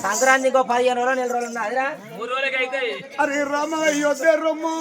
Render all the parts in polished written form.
సంక్రాంతి ఇంకో 15 రోజులు 4 రోజులు ఉన్నదిరా 3 రోజులకి అయితే అరే రామయ్య రొమ్ము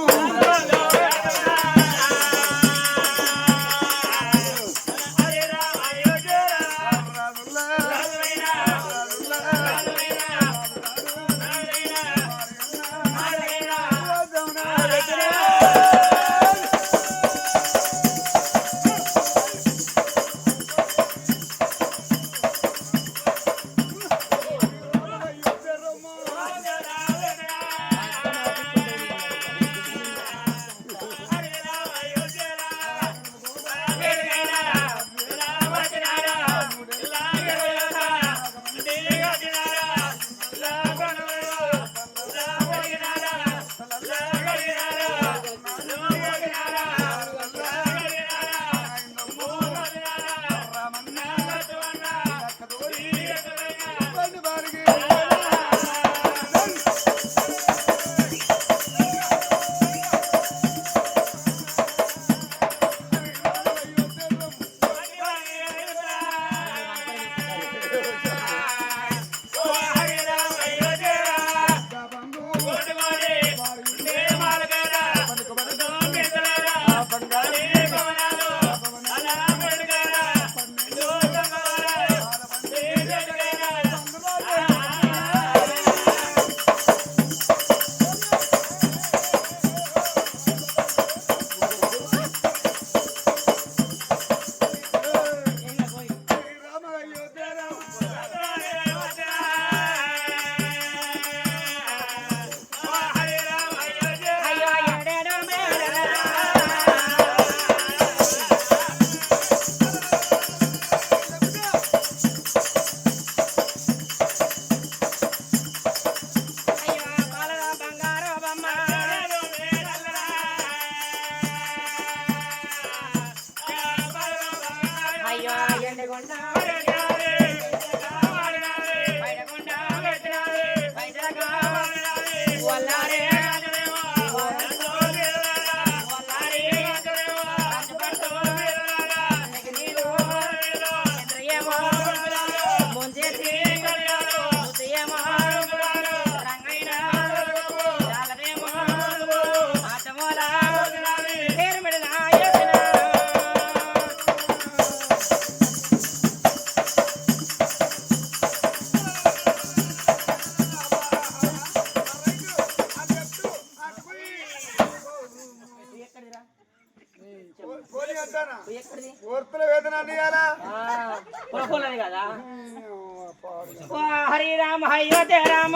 హరి రామ అయోధ్య రామ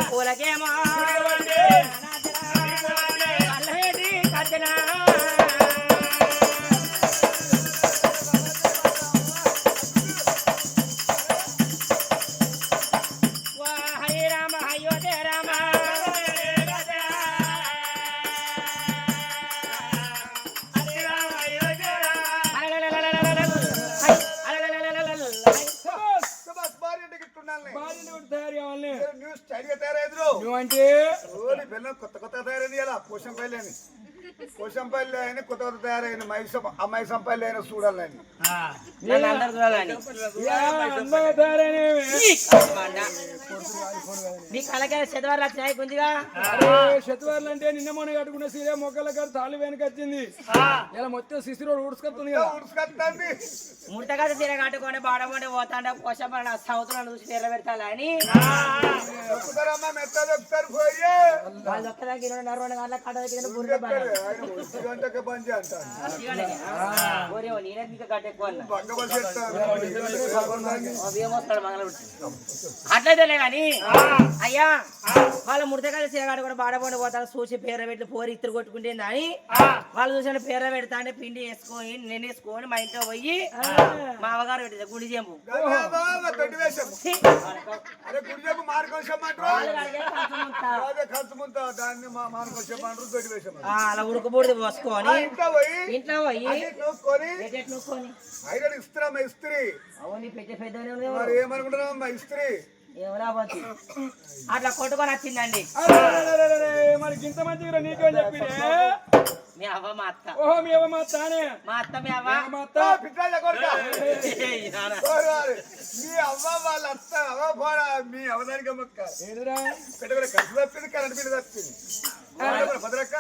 పూలకేమో అల్లవేటి కచ్చనా హరి రామ అయోధ్య రామ అంటే కొత్త కొత్త తయారైంది కదా పోషంపల్లి అయిన కొత్త కొత్త తయారైన మైసంపల్లి అయినా చూడాలని శతవారులు అంటే నిన్న మొన్న కట్టుకున్న సీరే మొక్కల గారు తాళ్ళు వెనక వచ్చింది ఇలా మొత్తం శిశురోడు ఉడుచుకొస్తుంది ఉడుచుకొస్తుంది ముట్టగత చీర కట్టుకొని బాడమంటే పోతాండ పోషపడ సంవత్సరాలు చూసి నిలబెడతాను అని వాళ్ళు ఒక్కదానికి 2:30 గంటల కట్టదకి బుర్ర అట్లయితేలే గాని అయ్యా వాళ్ళ ముడతకాయ చీరగాడు కూడా బాడబడి పోతారు చూసి పేర పెట్టి పోరి ఇద్దరు కొట్టుకుంటే అని వాళ్ళు చూసిన పేర పెడతా అంటే పిండి వేసుకొని నెన్నేసుకొని మా ఇంట్లో పోయి మా అవగారు పెట్టేది గుడి చెంపు అలా ఉడకబూడిది పోసుకొని ఇంట్లో పోయి ఇస్త్రీ అవును పెద్ద పెద్ద ఏమనుకుంటున్నా ఇస్త్రీ అట్లా కొట్టుకొని వచ్చిందండి మరి ఇంత మంచిగా నీకేం చెప్పి మీ అవ్వ మా అత్త ఓహో మీ అవ్వ మా అత్తనే మా అత్త మీ అవ్వ మా అత్త పిట్టాల కొడుక ఏయ్ నాన్న. మీ అవ్వ వాళ్ళ అత్త అవ్వ పోరా మీ అవదానికి మొక్క ఏంటిరా పెట్టుకుని కసి తప్పింది కరెంట్ బిల్లు తప్పింది భద్రక్క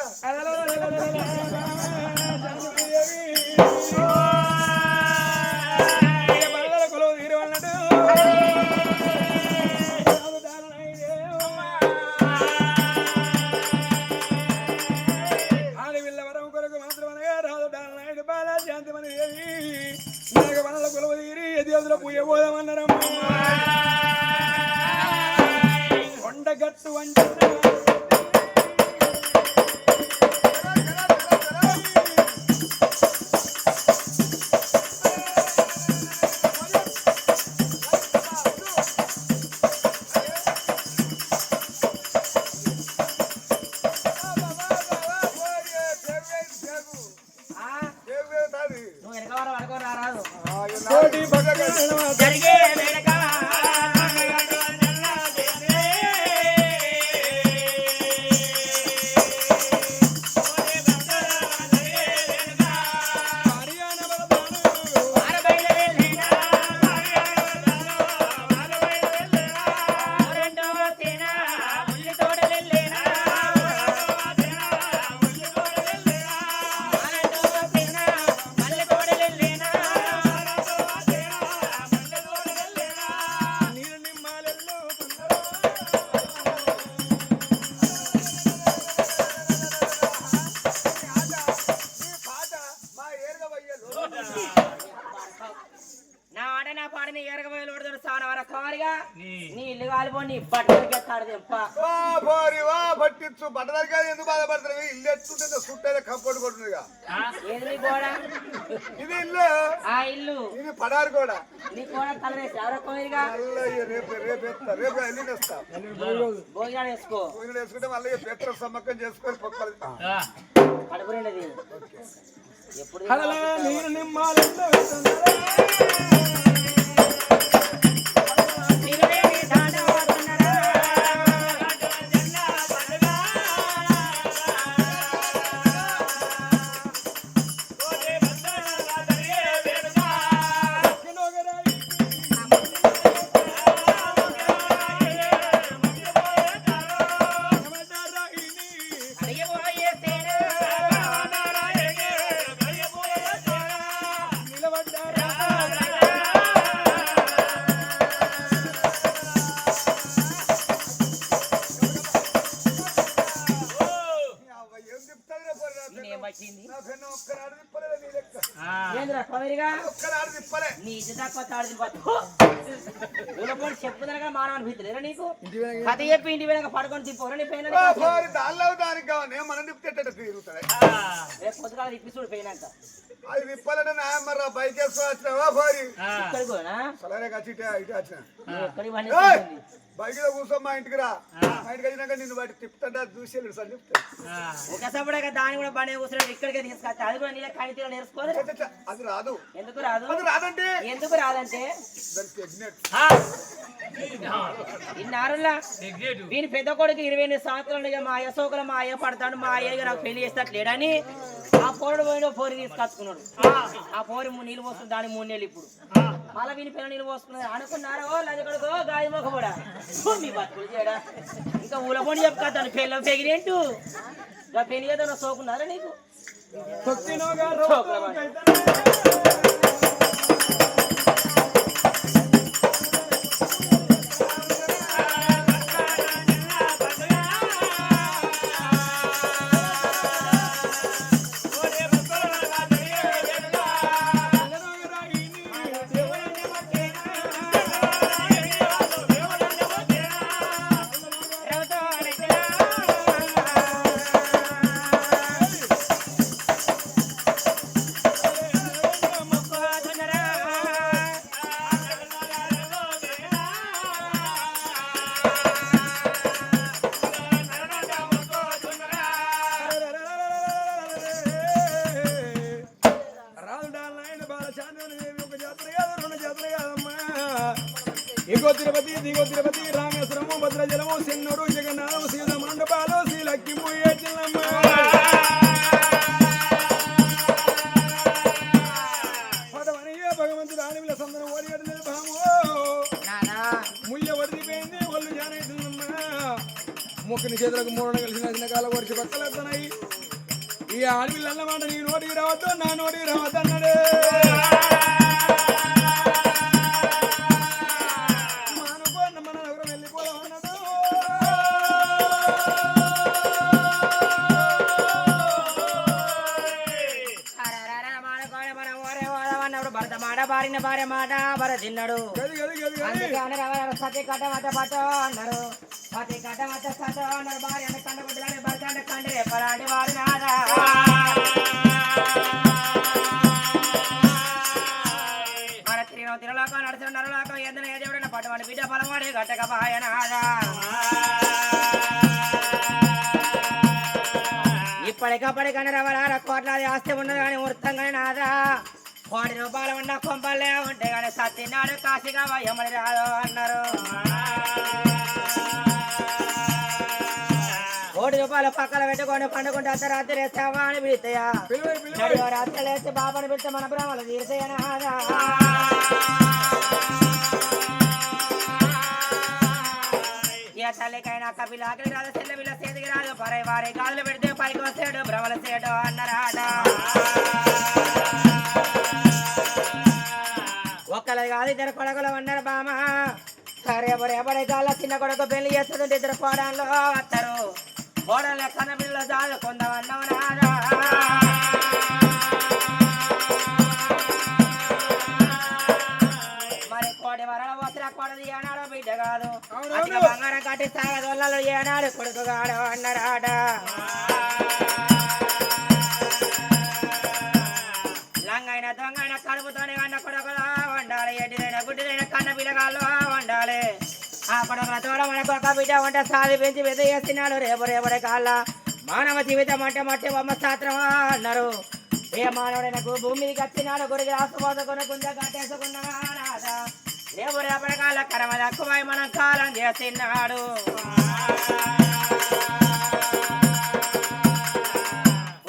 కొలువు తీరు అన్నాడు ఆడవిల్ల వరం కొరకు మాత్రమనగా రాదు నాయుడు బాల శాంతిమని దేవి నాగ వనల కొలువు తీరి ఎదిలో పూయ పోదామన్నారమ్మ కొండగట్టు వంటి నువ్వు వెనక పడుకో రారాదు కోటి భగ జరిగే వేడుక నా ఆడ నా పాడని ఎరగబోయలు పడుతున్న సానవర కారిగా నీ ఇల్లు కాలిపో నీ బట్టలకి ఎత్తాడు తెంప పట్టించు బట్టలకి ఎందుకు బాధపడుతున్నావు ఇల్లు ఎత్తుంటే సుట్టేదే కంపౌండ్ కొట్టుగా ఏది నీ గోడ ఇది ఇల్లు ఆ ఇల్లు ఇది పడారు కూడా నీ గోడ కలరేసి ఎవరో కోరిగా రేపు రేపు ఎత్తా రేపు ఎల్లుండి వేస్తా భోజనాలు వేసుకో భోజనం వేసుకుంటే మళ్ళీ పెత్ర సమ్మక్కం చేసుకొని పొక్కలు కడుపు రెండది ఎప్పుడు నీరు నిమ్మాలెల్లో చెప్పుదనగా మానవుని భీతులేరా నీకు కథ చెప్పి ఇంటి వెనక పడుకొని తిప్పోరా నీ పైన దానిలో దానికి కావాలి మనం తిప్పుతే తిరుగుతాయి రేపు పొద్దుగా తిప్పిస్తుడు పోయినాక అది విప్పాలంటే నాయమ్మరా బైక్ వేసుకొని వచ్చినావా పోరి ఇక్కడికి పోనా సరే వచ్చి ఇటు వచ్చిన ఎక్కడికి పని బైక్ లో కూర్చో మా ఇంటికి రా మా ఇంటికి వచ్చినాక నిన్ను బయట తిప్పుతుంటే చూసి వెళ్ళి సార్ చెప్తా ఒకసప్పుడే దాన్ని కూడా బండి కూర్చొని ఇక్కడికే తీసుకొస్తా అది కూడా నీళ్ళ కణితీలో నేర్చుకోదు అది రాదు ఎందుకు రాదు అది రాదంటే ఎందుకు రాదంటే ఇన్నారులా వీని పెద్ద కొడుకు 28 సంవత్సరాలు మా అయ్యసోకలు మా అయ్య పడతాడు మా అయ్య నాకు పెళ్లి చేస్తట్లేడని ఆ పోరుడు పోయిన పోరి తీసుకొచ్చుకున్నాడు ఆ పోరి నీళ్ళు పోస్తుంది దాని 3 నెలలు ఇప్పుడు మళ్ళీ వీని పిల్లలు నీళ్ళు పోసుకున్నది అనుకున్నారా ఓ లది కొడుకో గాలి మొక్కబడా మీ బతుకులు చేయడా ఇంకా ఊలబోని చెప్పుకోద్దాను పిల్లలు పెగిరేంటు పెళ్లి చేద్దాం సోకున్నారా నీకు ఇగో తిరుపతి దిగో తిరుపతి రామేశ్వరము భద్రజలము సిన్నూరు జగన్నాథము సీత మండపాలు శ్రీలక్ష్మి చిన్నమ్మ రెండు చేతులకు మూడు కలిసిన చిన్న కాల వరిచి పక్కలేస్తున్నాయి ఈ ఆడపిల్ల అన్నమాట నీ నోటికి రావద్దు నా నోటికి రావద్దు అన్నాడే మన నగరం వెళ్ళిపోదాం అన్నాడు భర్త మాట భార్య భార్య మాట భర తిన్నాడు సతి కట్ట మత పట అన్నారు సతి కట్ట మత సత అన్నారు భార్య అంటే కండ కొట్టాలి భర్త అంటే కండి రేపలాంటి వాడు నాదా మన తిరలోకం నడుచు నరలోకం ఏదైనా ఏదేవుడైనా పట్టువాడి బిడ్డ బలవాడి గట్టక బాయ నాదా ఇప్పటికప్పటికన్నా రవరాల కోట్లాది ఆస్తి ఉన్నది కానీ వృత్తంగానే నాదా ₹1 ఉన్న కొంపలే ఉంటే కానీ సత్యనాడు కాశీగా వయమని రాదు అన్నారు ₹1 పక్కన పెట్టుకొని పండుకుంటే అర్ధరాత్రి వేస్తావా అని పిలుస్తాయా రాత్రి లేస్తే బాబాని పిలిస్తే మన బ్రహ్మలు తీరుతాయని ఆదా ఏ తల్లికైనా కపిలాకలి రాదు చెల్లెవిల చేతికి రాదు పరై వారి గాజులు పెడితే పైకి వస్తాడు భ్రమల సేడు అన్నరాట ఒక్కలది కాదు ఇద్దరు కొడుకులు అన్నారు బామ రేపడే కాళ్ళ చిన్న కొడుకు పెళ్లి చేస్తుంటే ఇద్దరు కోడళ్ళు వస్తారు కోడళ్ళ కన్న పిల్లలు చాలు కొందవన్నావు నాదా మరి కోడి వరల వస్త్ర కొడది ఏనాడు బిడ్డ కాదు బంగారం కట్టి సాగదొల్లలో ఏనాడు కొడుకు కాడు అన్నారాట లంగైన దొంగైన కడుపుతోనే కన్న కొడుకులా వండాలి ఎడ్డిదైన గుడ్డిదైన కన్న పిల్లగాళ్ళు వండాలి ఆ కొడుకుల తోడ మనకు ఒక బిడ్డ వంట సాది పెంచి పెద్ద చేస్తున్నాడు రేపడే కాళ్ళ మానవ జీవితం అంటే మట్టి బొమ్మ శాస్త్రం అన్నారు ఏ మానవుడైనకు భూమి మీదకి వచ్చినాడు గురికి రాసుపోసుకుని గుంజ కట్టేసుకున్నాడా రేపడే కాళ్ళ కరమ తక్కువై మనం కాలం చేస్తున్నాడు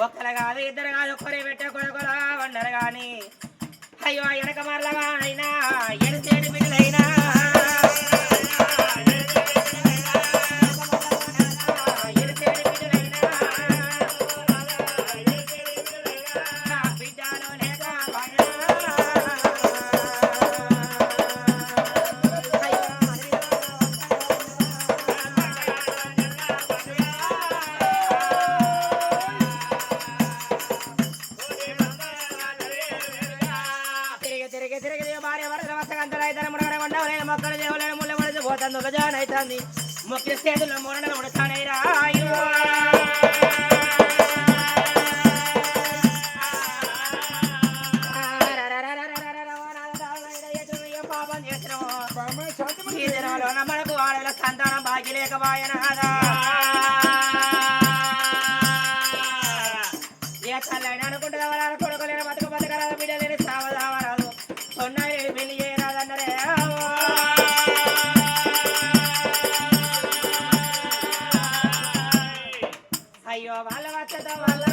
ఒక్కరు కాదు ఇద్దరు కాదు ఒక్కరే పెట్టే కొడుకులా వండరు గాని అయ్యో వెనక మరలగా అయినా ఎడితేడి బిడ్డలైనా బిడ్డలో లేక మొక్కలు దేవులని ముళ్ళ పడితే పోతుంది ఒక జాన్ అవుతుంది మొక్కిన చేతుల్లో మూరడలు ఉడతానే రాయు పాపం చేసినాము ఈ దినంలో మనకు ఆడల సంతానం బాగి లేకపాయనాదా ఏ తల్లైనా అనుకుంటే ఎవరు కొడుకోలేని బతుకు బతకరాదు బిడ్డ లేని సావదావరాదు సొన్నాయి పెళ్లి చేయరాదన్నరే అయ్యో వాళ్ళ వచ్చేత వాళ్ళ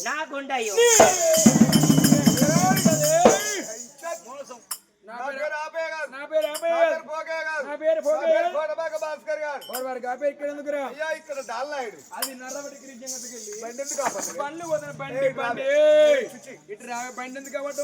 నాకుండయ్యో ఇక్కడ డాల్నాయుడు అది నర్రబడి బండి బండి బండి ఇటు రావే బండి ఎందుకు కాబట్టి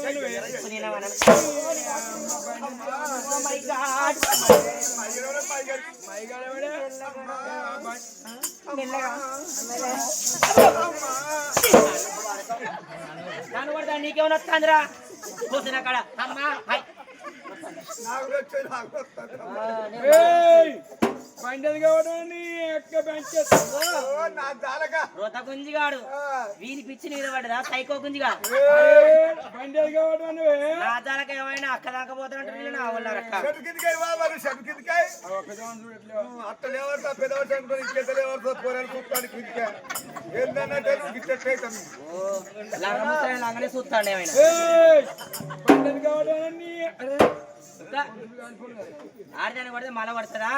నన్ను కూడా నీకేమన్నా వస్తుందిరా కూర్చున్న కాడ అమ్మా పండేది కాబట్టి ఎక్క పెంచేస్తా ఓ నా జాలక రోత గుంజిగాడు వీని పిచ్చి నీరు పడ్డదా సైకో గుంజిగా పండేది కాబట్టి నువ్వే నా జాలక ఏమైనా అక్క దాకా పోతున్నట్టు వీళ్ళు నా వాళ్ళు అక్క షట్కిదికాయ బాబారు షట్కిదికాయ అట్ట లేవర్తా పెదవర్తా అనుకో ఇంకేత లేవర్తా పోరాలు కూర్చోని కిదికా ఏందన్నట్టే గిట్టెట్టయితాం లంగనే చూస్తాడు ఏమైనా పండేది కాబట్టి ఆడదాన్ని పడితే మళ్ళా పడుతుందా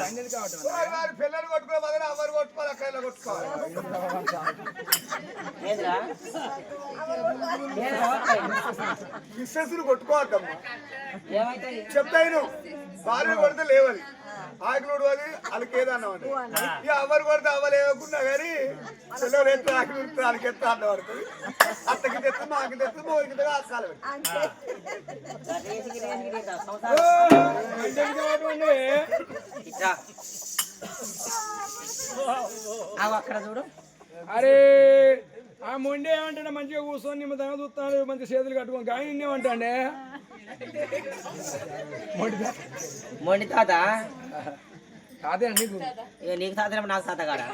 పండేది కాబట్టి వారి పిల్లలు కొట్టుకో మొదలు ఎవరు కొట్టుకోవాలి అక్కడ కొట్టుకోవాలి ఏంద్రా మిస్సెస్లు కొట్టుకోవద్దమ్మా ఏమైతుంది చెప్తాను భార్య కొడితే లేవాలి ఆకులుడు అది వాళ్ళకి ఏదన్నమాట ఇక ఎవరు కొడితే అవ్వలేకుండా కానీ పిల్లలు ఎత్తే ఆకులు వాళ్ళకి ఎత్తే అన్న పడుతుంది అత్తకి తెచ్చు మాకి తెచ్చు మోరికి అక్కాలి అక్కడ చూడు అరే ఆ మొండే ఏమంటాడు మంచిగా కూర్చొని నిమ్మదంగా చూస్తాడు మంచి చేతులు కట్టుకొని కానీ నిన్నేమంటాడే మొండి తాత అదే నీకు ఇక నీకు తాత నాకు తాత కాడా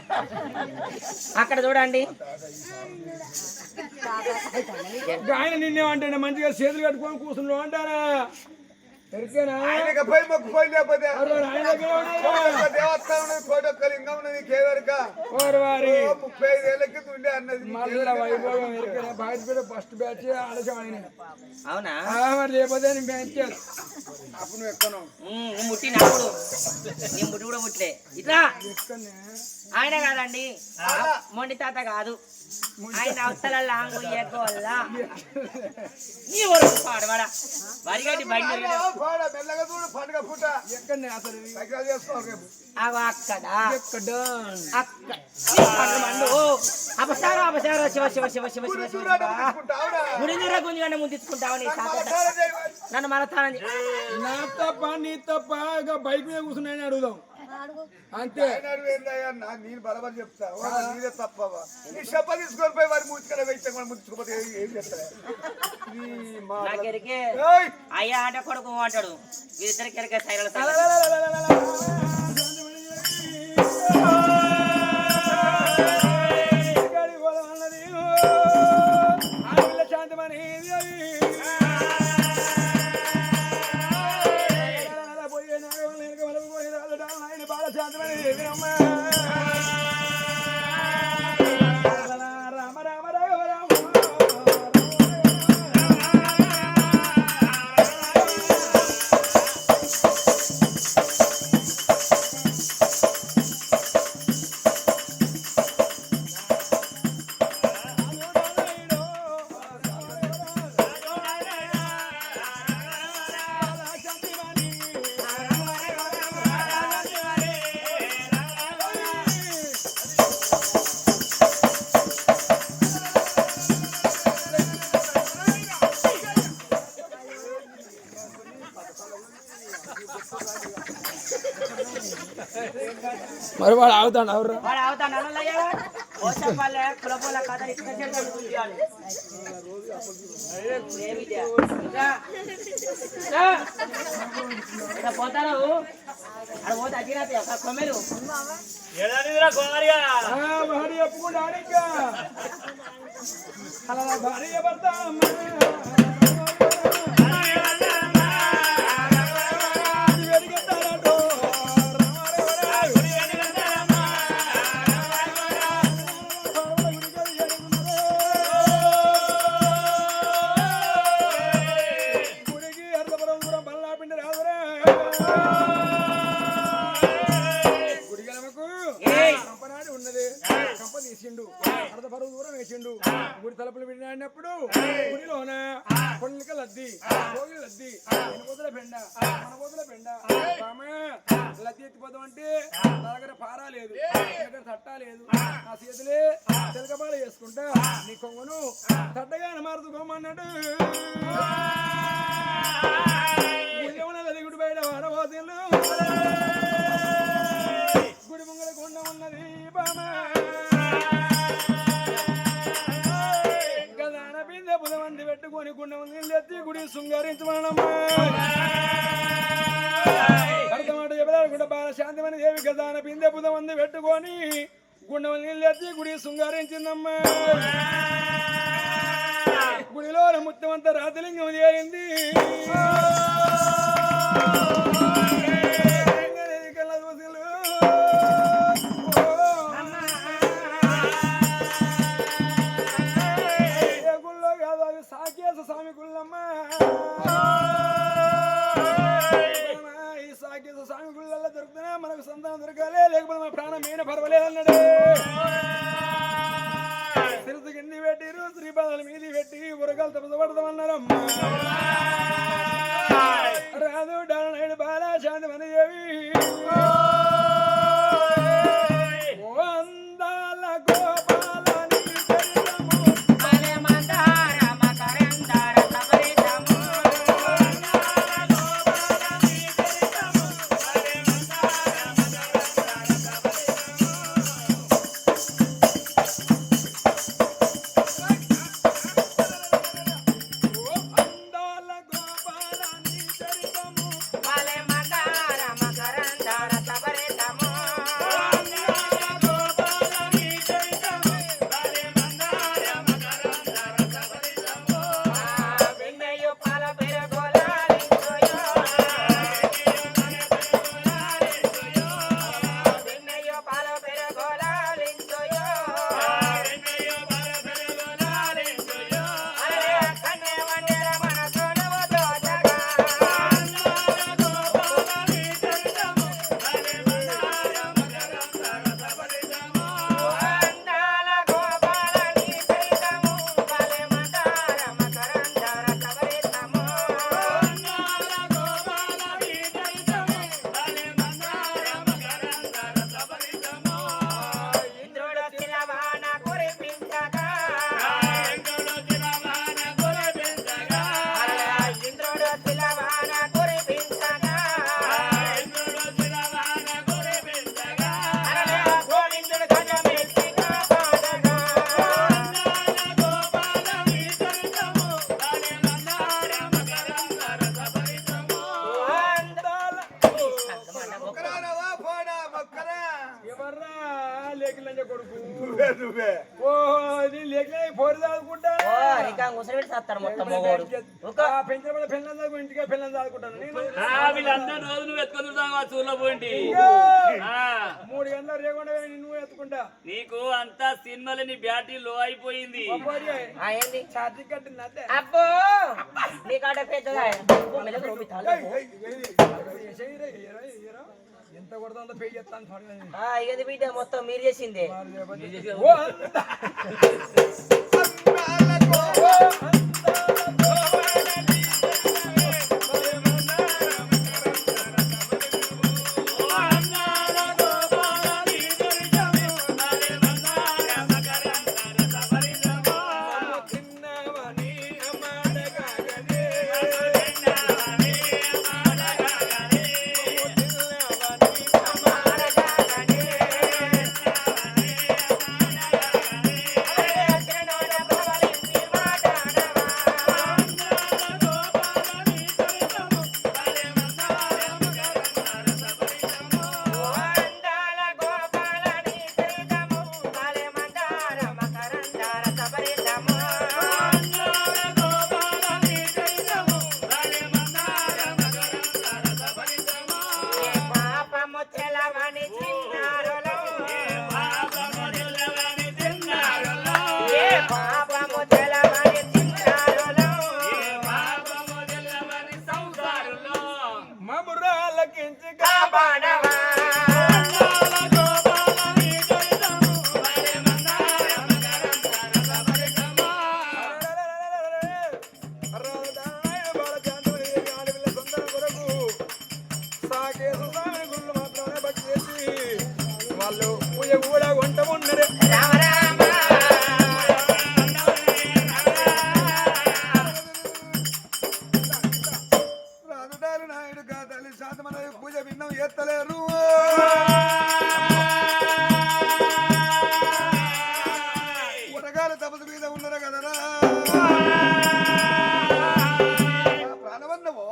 అక్కడ చూడండి ఆయన నిన్నేమంటాడే మంచిగా చేతులు కట్టుకొని కూర్చున్నావు అంటారా ఎరికేనా ఆయనకి పోయి మొక్కుపోయి లేకపోతే ఆయన దగ్గర దేవస్థానం కోటొక్క లింగం ఉన్నది కేవరిక వారి 35 ఏళ్ళ కింద ఉండే అన్నది మళ్ళీ వైభవం ఎరికేనా బయట కూడా ఫస్ట్ బ్యాచ్ ఆలస్యం ఆయన అవునా మరి లేకపోతే నేను పెంచాను అప్పుడు నువ్వు ఎక్కను నువ్వు ముట్టినప్పుడు నీ ముట్టి కూడా ముట్లే ఇట్లా ఎక్కనే ఆయన కాదండి మొండి తాత కాదు ఆయన అవతల లాంగు ఎక్కువల్లా నీ వరకు పాడవాడా వరిగడ్డి బయట మెల్లగా చూడు పండుగ పూట ఎక్కడనే అసలు దగ్గర చేసుకోవాలి రేపు అక్కడ ఎక్కడ అపసారం అపసారం శివ శివ శివ శివ శివ శివ తీసుకుంటావురా గుడి దూర గుంజుగానే ముందు తీసుకుంటావు నీ తాత నన్ను మరతానని నా తప్ప నీ తప్ప ఇక బైక్ మీద కూర్చున్నాయని అడుగుదాం అంతే నేను బలబడి చెప్తా నీదే తప్పవా నీ చెప్ప తీసుకొని పోయి వారి ముచ్చుకడ వెయిట్ ముచ్చుకోపోతే ఏం చేస్తా నాకెరికే అయ్యా అంటే కొడుకు అంటాడు వీరిద్దరికి ఎరికే సైరల శాంతమని రామ రామ రామ రామ మరి వాడు ఆగుతాడు ఎవరు వాడు అవుతాను అన్నయ్యా ఓసపల్లె కులపోల కథ పోతారు అది పోతే అగ్గిరాతి ఒక కొమ్మెలు భార్య చెప్పుకుంటాడు ఇంకా అలా భార్య భర్త గుడి తలుపులు విడినప్పుడు గుడిలోన కొండక లద్ది భోగి లద్ది వెనుకోతుల పెండ మన కోతుల పెండ లద్ది ఎత్తిపోతాం అంటే నా దగ్గర పారా లేదు నా దగ్గర తట్టా లేదు నా చేతులే చిలకపాడ చేసుకుంటా నీ కొంగను తట్టగా మారుతూ కొమ్మన్నాడు గుడి బయట వాడబోతులు గుడి ముంగల కొండ ఉన్నది బామా బుధమంది పెట్టుకొని గుండె ఎత్తి గుడి శృంగారించమన్నమ్మా భర్తమాట ఎవరాడుకుంటే బాల శాంతిమని దేవి గదాన బిందె బుధమంది పెట్టుకొని గుండె నీళ్ళు ఎత్తి గుడి శృంగారించిందమ్మా గుడిలో ముత్యమంతా రాతిలింగం చేరింది గుళ్ళో కాదు అవి సాకేశ స్వామి గుళ్ళమ్మా ఈ సాకేశ స్వామి గుళ్ళల్లో దొరుకుతున్నా మనకు సంతానం దొరకాలే లేకపోతే మన ప్రాణం మీద పర్వాలేదు అన్నాడు సిరుసు కింది పెట్టిరు శ్రీపాదాల మీది పెట్టి ఉరగాలు తప్పదపడతామన్నారమ్మా రాదు డాలనాయుడు బాల శాంతి మన దేవి ఓ అందాల గోపాలని కొడుకు ఓ లేక పోరు చదువుకుంటా పెంచబడి పెళ్ళం ఇంటికి పెళ్ళం చదువుకుంటాను వీళ్ళందరూ రోజు నువ్వు ఎత్తుకుంటున్నావు చూలో పోయింటి 3 గంటల రేకుండా నువ్వు ఎత్తుకుంటా నీకు అంతా సినిమాలో నీ బ్యాటరీ లో అయిపోయింది ఛార్జింగ్ కట్టింది అంతే అబ్బో నీ కాడ పెద్దగా ఎంత కొడుతుందో పే చేస్తాను ఇది బిడ్డ మొత్తం మీరు చేసిందే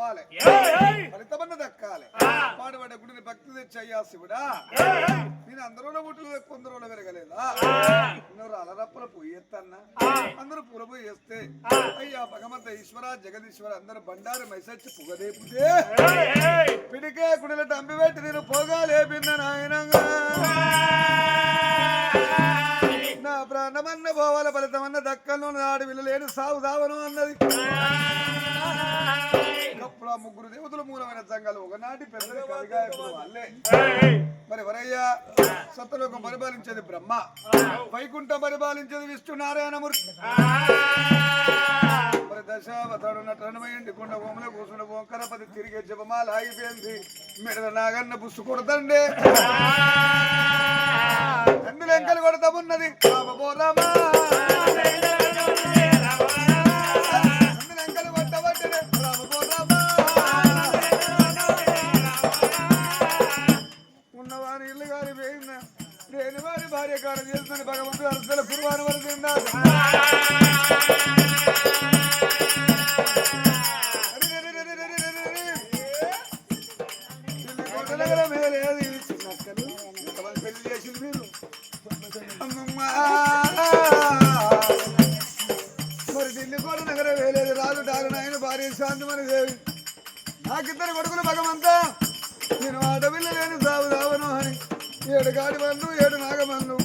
రావాలి ఫలితమన్న దక్కాలి పాడబడ్డ గుడిని భక్తి తెచ్చి అయ్యా శివుడా నేను అందరూ ముట్లు కొందరు పెరగలేదా నువ్వు అలరప్పల పోయేత్తన్నా అందరూ పూల పోయి వేస్తే అయ్యా భగవంత ఈశ్వర జగదీశ్వర అందరూ బండారు మైసచ్చి పుగదేపుతే పిడికే గుడిలో డంబిపెట్టి నేను పోగాలేపిన్న నాయనంగా నా ప్రాణమన్న పోవాల ఫలితమన్న దక్కను నాడు వినలేని సాగు దావను అన్నది అప్పుడు ఆ ముగ్గురు దేవతలు మూలమైన సంఘాలు ఒకనాటి పెద్దలు కవిగా వాళ్ళే మరి వరయ్యా సత్యలోకం పరిపాలించేది బ్రహ్మ వైకుంఠం పరిపాలించేది విష్ణు నారాయణమూర్తి మరి దశావతాడు నటనమయండి కొండ భూముల కూర్చున్న ఓంకరపతి తిరిగే జపమాల ఆగిపోయింది మెడల నాగన్న బుస్సు కొడతండి అందులో ఎంకలు కొడతామున్నది రామబోరామా ఉన్నవారి ఇల్లు గారి పోయిందా లేని వారి భార్య కారం చేస్తున్న భగవంతుడు అర్థాల కుర్బాను వరకు తిన్నారు పెళ్లి చేసింది మీరు మరి ఢిల్లీ కూడా నగరం వేలేదు రాజు డాలు నాయన భార్య శాంతమని దేవి నాకిద్దరు కొడుకులు భగవంతా నేను ఆడపిల్ల లేని సాగు దావను అని 7 గాడి మన్ను 7 నాగమన్ను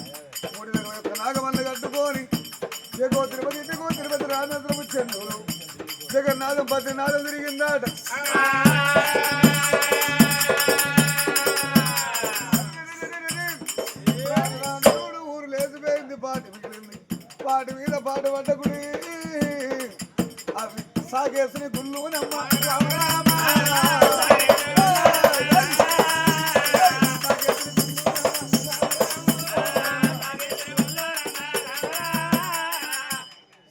3 నాగమన్ను కట్టుకొని ఎగో తిరుపతి రామేంద్రము చెన్నులు జగన్నాథం 10 నాలుగు తిరిగిందాట ఊరు లేచిపోయింది పాటి మీద పాట పడ్డకుడి అవి సాగేసిన గుళ్ళు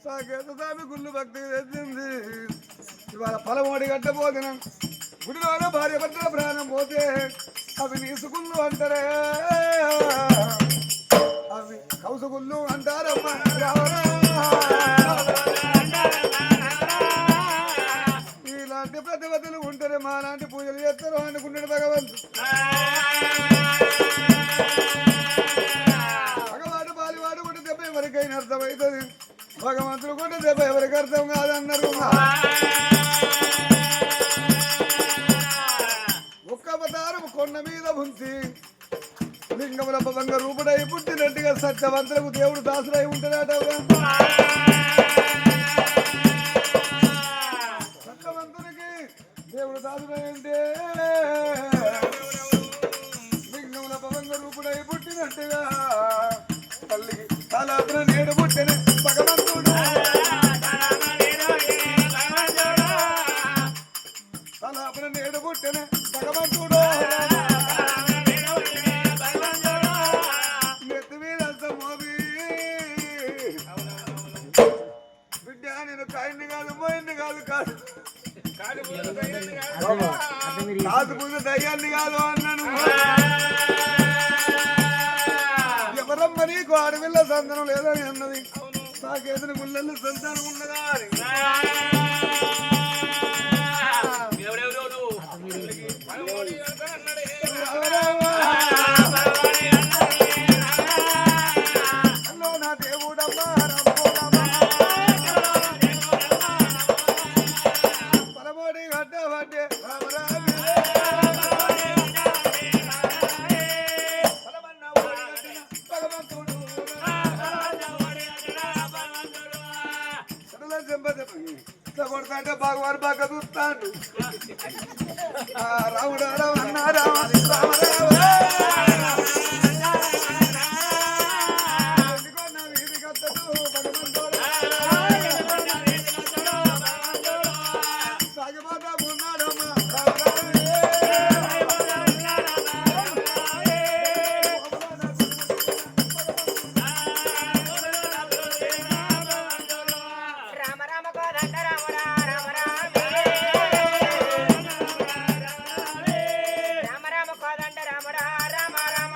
సాగేత గుళ్ళు భక్తి తెచ్చింది ఇవాళ పొలమోడి గడ్డపోతున్నా గుడిలోనే భార్య భర్తల ప్రాణం పోతే అవి నీసుగుళ్ళు అంటారే అవి కౌసుగుళ్ళు అంటారమ్మా ఇలాంటి ప్రతిపదలు ఉంటారే మా లాంటి పూజలు చేస్తారు అనుకున్నాడు భగవంతుడు భగవాడు బాలివాడు కూడా దెబ్బ ఎవరికైనా అర్థమవుతుంది భగవంతుడు కూడా దెబ్బ ఎవరికి అర్థం కాదన్నారు ఒక్క అవతారం కొండ మీద ఉంచి లింగముల భంగ రూపుడై పుట్టినట్టుగా సత్యవంతులకు దేవుడు దాసుడై ఉంటాడట సత్యవంతునికి దేవుడు దాసుడై అంటే లింగముల భంగ రూపుడై పుట్టినట్టుగా తల్లికి తలాపున నేడు పుట్టిన భగవంతుడు తలాపున నేడు పుట్టిన భగవంతుడు నేను కాయన్ని కాదు పోయింది కాదు కాదు ముందు దయ్యాన్ని కాదు అన్నాను ఎవరమ్మ నీకు ఆడపిల్ల సంతానం లేదని అన్నది నాకేదని ముళ్ళల్లో సంతానం ఉన్నదా అల్లో నా దేవుడమ్మా కొడతాంటే భగవాన్ బాగా చూస్తాడు రాముడు అన్న రామ సాగిపోతా ఉన్నాడమ్మా రామ రామ కోదండ రాముడా రామ రామ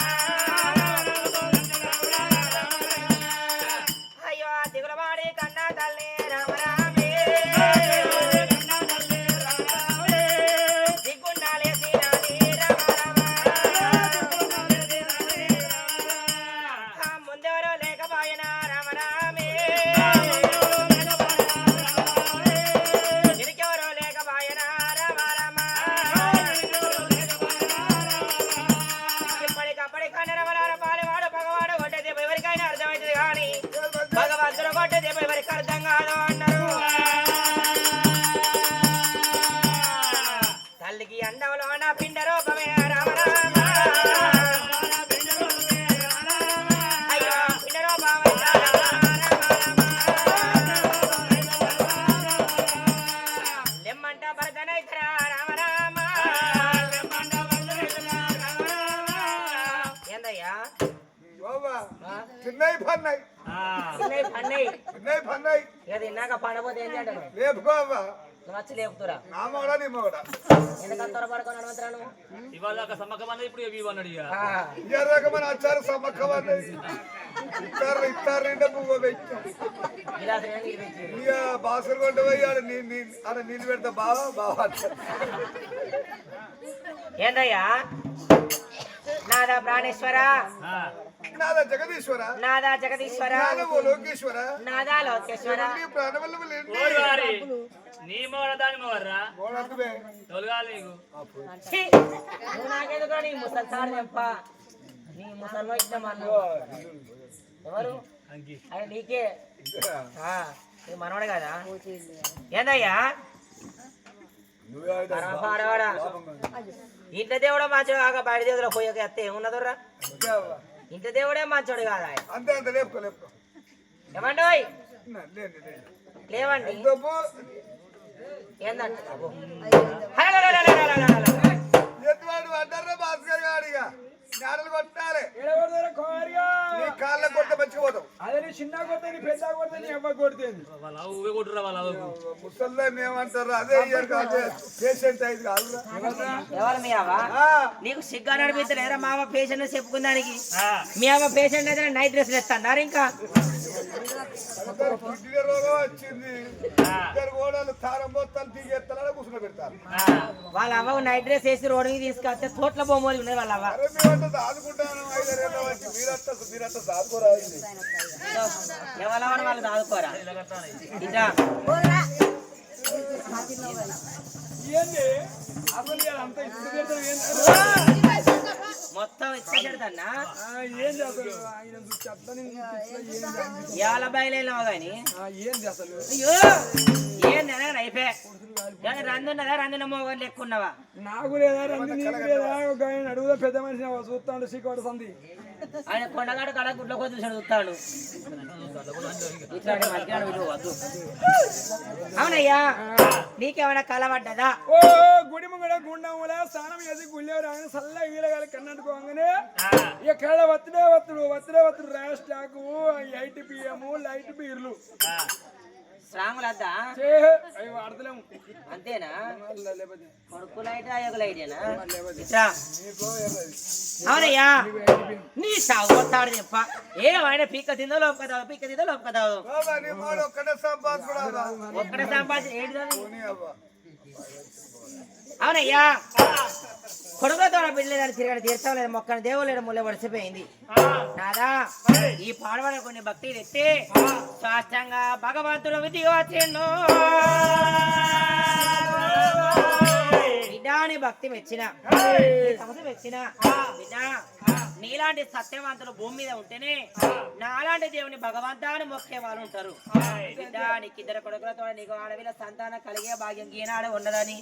పన్నాయి ఇక తిన్నాక పండపోతే ఏంటి అంటారు లేపుకో అవ్వ నువ్వు వచ్చి లేపుతురా నా మొగడా నీ మొగడా ఎందుకంత త్వరపడుకొని అనుమంతరా నువ్వు ఇవాళ దాకా సమ్మకం అన్నది ఇప్పుడు ఇవి అన్నాడు ఇక ఇయ్య రకమైన వచ్చారు సమ్మక్కవన్నీ ఇస్తారు నిండా పువ్వు పెట్టి ఇలా తినని ఇది పెట్టి. ఇక బాసులు కొంట పోయి ఆడ నీళ్ళు పెడతా బావా బావా అంటారు. ఏందయ్యా నాదా ప్రాణేశ్వర నాదా జగదీశ్వర నాదా జగదీశ్వర నాదా ఓ లోకేశ్వర నాదా లోకేశ్వర నీ ప్రాణవల్లములు ఏంటి? ఓరి వారి నీ మోడ దాని మోర్రా ఓడద్దువే. తొలగాలి నీకు ఛీ! నువ్వు నాకెందుకు నీ ముసలి సార్ తెంప నీ ముసలిలో ఇచ్చామన్ను ఎవరు అంకి ఆయన నీకే నీ మనవాడు కదా ఏందయ్యా నువ్వే ఆడ. పాడవాడా ఇంట్లో దేవుడే మంచోడు కాక బయట దేవుడు పోయాక ఎత్తే ఏమున్నదర్రా అంతే అవ్వ. ఇంట్లో దేవుడే మంచోడు కాదా ఆయన. అంతే అంతే లేపుకో లేపుకో ఏమండోయ్ లేండి లేండి లేవండి డబ్బు ఏందంటే ఎత్తువాడు అంటారా భాస్కర్ గాడిగా నాడలు కొట్టాలి ఎడగొడతారా కోరిగా నీ కాళ్ళ కొడితే మర్చిపోతావు అదే నీ చిన్న కొడితే నీ పెద్ద కొడితే నీ అవ్వ కొడితేంది వాళ్ళ ఊవే కొట్టురా వాళ్ళ అవ్వకు. ముసల్దాన్ని ఏమంటారు అదే ఇయర్ కాదు పేషెంట్ అయింది కాదు ఎవరు మీ అవ్వ నీకు సిగ్గా నడిపిస్తలేరా మా అవ్వ పేషెంట్ చెప్పుకుందానికి ఆ, మీ అవ్వ పేషెంట్ అయితే నైట్ డ్రెస్లు ఇస్తాన్నారు ఇంకా కిడ్నీ రోగం వచ్చింది ఆ, ఇద్దరు గోడలు తారం బొత్తాలు తీగెత్తాలని కూర్చుని పెడతారు ఆ. వాళ్ళ అవ్వ నైట్ డ్రెస్ వేసి రోడ్డు మీద తీసుకొస్తే తోట్ల బొమ్మలు ఉన్నాయి వాళ్ళ అవ్వ అరే మేమంతా దాదుకుంటాను 5 ఏళ్ళ వచ్చి మీరంతా దాదుకోరాదు ఎవరెవరు వాళ్ళు దాదుకోరా ఇలా కట్టాలి. ఇదా ఏంది అసలు ఇవాళ అంత ఇప్పుడు పెడతావు ఏంది? మొత్తం ఇచ్చేసాడుతన్నా ఏంది అసలు ఆయన చూసి అట్లని ఏంది అనిపిస్తుంది? ఇవాళ బయలుదేరినావు కానీ ఏంది అసలు అయ్యో ఏందనా రైపే రందున్నదా రందున మోగని లెక్కున్నావా నాకు లేదా రంది నీకు లేదా ఒక ఆయన అడుగుదా పెద్ద మనిషి చూస్తాడు సీకోట సంది ఆయన కొండగాడు కడ గుడ్ల కొద్ది చూసాడు చూస్తాడు ఇట్లాంటి మధ్యాహ్నం విలువ వద్దు అవునయ్యా నీకేమైనా కలవడ్డదా ఓ గుడి ముంగడ గుండముల స్నానం చేసి గుళ్ళే రాగానే చల్లగా ఈలగాలి కన్నట్టుకోగానే ఇక కళ్ళ వత్తుడు ర్యాష్ స్టాకు 8 PM లైట్ బీర్లు స్ట్రాంగ్ వద్దా అవి వాడతలేము అంతేనా లేకపోతే కొడుకు లైట్ అయ్యొక లైటేనా ఇట్రా అవునయ్యా నీ సాగుతాడు చెప్ప ఏమైనా పీక్క తిందో లోపకదావు బాబా నీ వాడు ఒక్కడే సంపాదించుకోడా ఒక్కడే సంపాదించి ఏంటిది పోనీ అవ్వ. అవునయ్యా కొడుకులతో బిడ్డలేదని తిరగని తీర్చలేదు మొక్కని దేవులేడు ముళ్ళ వడిసిపోయింది నాదా ఈ పాడవడ కొన్ని భక్తి ఎత్తి స్పష్టంగా భగవంతుడు విధిగా వచ్చిండు బిడ్డాని భక్తి మెచ్చిన సమస్య మెచ్చిన బిడ్డ నీలాంటి సత్యవంతులు భూమి మీద ఉంటేనే నాలాంటి దేవుని భగవంతాన్ని మొక్కే వాళ్ళు ఉంటారు బిడ్డ నీకు 2 కొడుకులతో నీకు ఆడవిల సంతానం కలిగే భాగ్యం ఈనాడు ఉన్నదని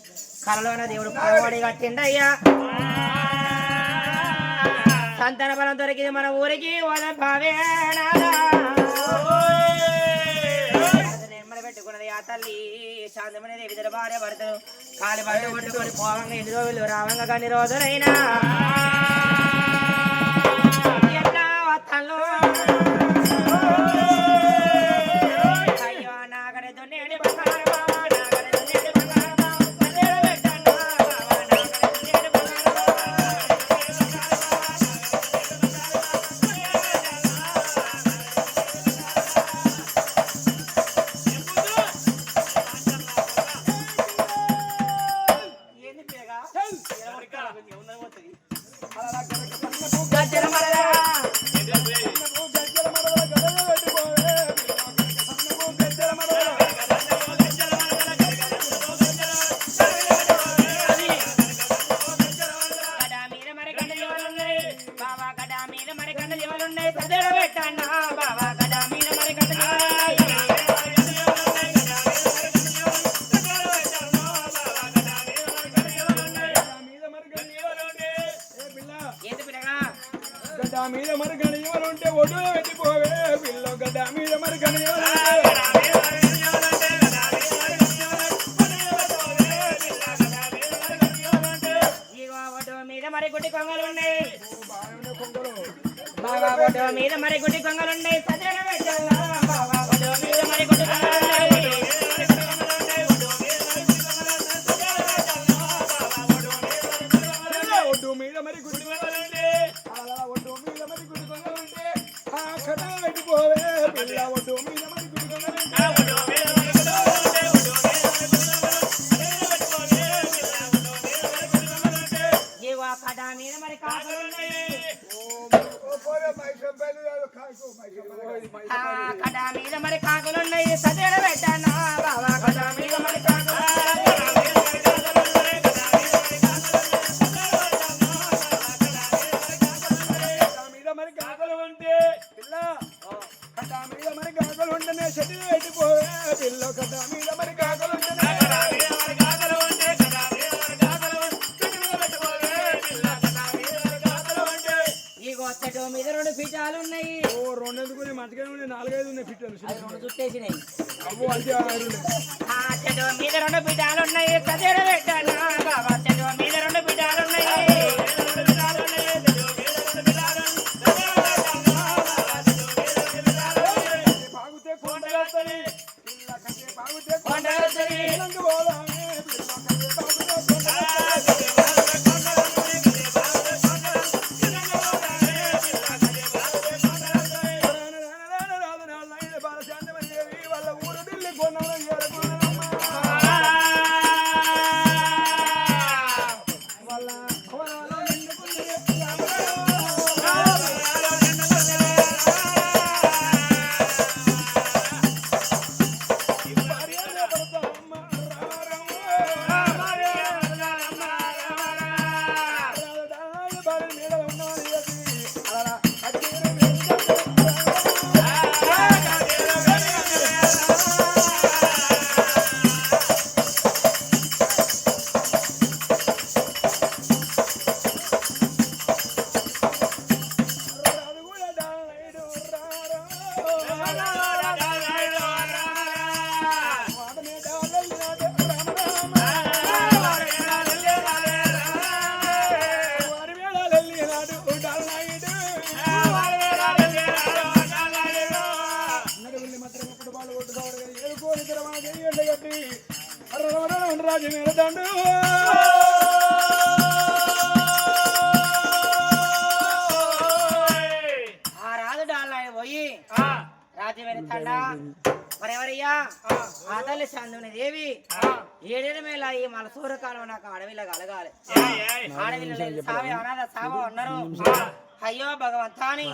కలలోన దేవుడు పడవడి కట్టిండయ్యా సంతాన బలం దొరికింది మన ఊరికి నెమ్మది పెట్టుకున్నది ఆ తల్లి శాంతమనేది విధుల భార్య భర్తలు కాలి బట్ట కొట్టుకొని పోవంగా 8 రోజులు రావంగా కానీ రోజులైనా ఎట్లా వత్తల్లో అయ్యో నాగడే దొన్నేడి బంగారు బావా, నాగడే దొన్నేడి బంగారు బావా, పదేళ్ళ పెట్టన్నా బావా, నాగడే దొన్నేడి బంగారు ఏంది పిల్లగా? ఏమున్నది పోతుంది? గజ్జల మరలా. గడా మీద మరి గండ జీవాలున్నాయి. బావా గడా మీద మరి గండ జీవాలున్నాయి. సదేడ పెట్టన్నా బావా గడా మీద మరి గండ జీవాలున్నాయి. ఏంది పిల్లగా? గడ్డ మీద మరి గణియవలు ఉంటే ఒడ్డు పెట్టిపోవే పిల్ల గడ్డ మీద మరి గణియవలు ఇగో ఒడ్డు మీద మరి గుడ్డి కొంగలున్నాయి. బావా ఒడ్డు మీద మరి గుడ్డి కొంగలున్నాయి. సదేడ పెట్టన్నా బావా ఒడ్డు మీద మరి కాకులున్నాయి సదేడ పెట్టానా బావా కథ మీద మరి కాకులు మీద మరి కాకలు ఉంటే పిల్ల కథ మీద మరి కాకలు ఉంటేనే చెట్టు పెట్టిపోయే పిల్ల కథ మీద మరి కాకలు ఉంటేనే చెట్టు మీద 2 పీఠాలు ఉన్నాయి ఓ 2 ఎందుకు మంచిగా ఉన్నాయి 4-5 ఉన్నాయి ఫిట్టలు అది 2 చుట్టేసినాయి అవ్వు అంతే 6 ఉన్నాయి ఆ చెట్టు మీద 2 పీఠాలు ఉన్నాయి సదేడ పెట్టానా బావా చెట్టు మీద 2 పీఠాలు ఉన్నాయి బాగుతే కొండగత్తని పిల్ల కట్టే బాగుతే కొండగత్తని నందు పోదామే పిల్ల కట్టే బాగుతే వాళ్ళ ఊరు ఢిల్లీ కొన్నాను వాళ్ళ రాజు మీద దండు ఆ రాజు డాళ్ళని పోయి రాజ్యమైన తండ మరెవరయ్యా ఆ తల్లి చందుని దేవి 7 మేళ ఈ మన సూర్యకాలం నాకు అడవిలో కలగాలి అడవిలో సావి అనాథ సావ ఉన్నారు అయ్యో భగవంతాని